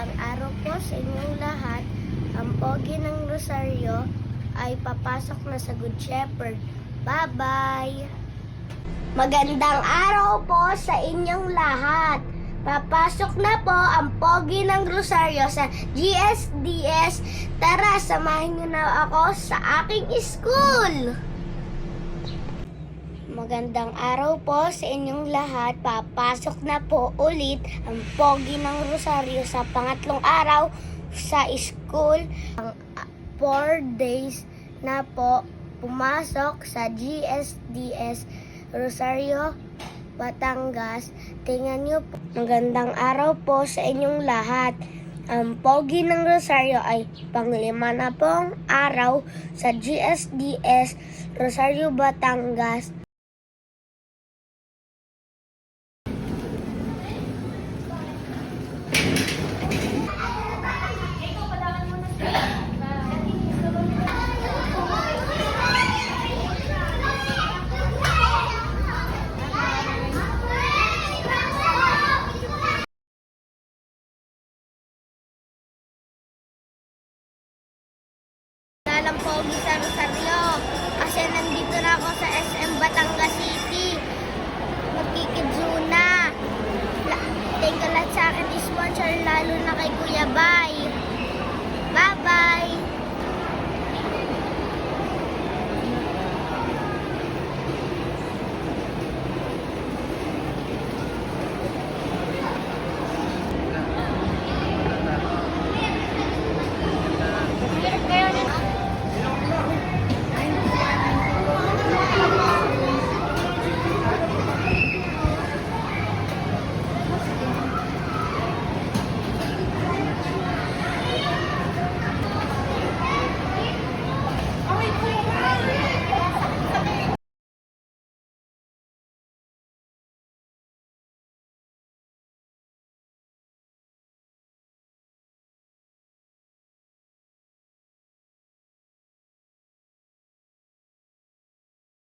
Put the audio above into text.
Magandang araw po sa inyong lahat. Ang pogi ng Rosario ay papasok na sa Good Shepherd. Bye-bye! Magandang araw po sa inyong lahat. Papasok na po ang pogi ng Rosario sa GSDS. Tara, samahin niyo na ako sa aking school! Magandang araw po sa inyong lahat. Papasok na po ulit ang pogi ng Rosario sa pangatlong araw sa school. Ang 4 days na po pumasok sa GSDS Rosario, Batangas. Tingnan niyo po. Magandang araw po sa inyong lahat. Ang pogi ng Rosario ay panglima na pong araw sa GSDS Rosario, Batangas. Ng pogi sa Rosario kasi nandito na ako sa SM Batangas City. Magkikidzuna. Thank you lahat sa akin sponsor, lalo na kay Kuya Bay.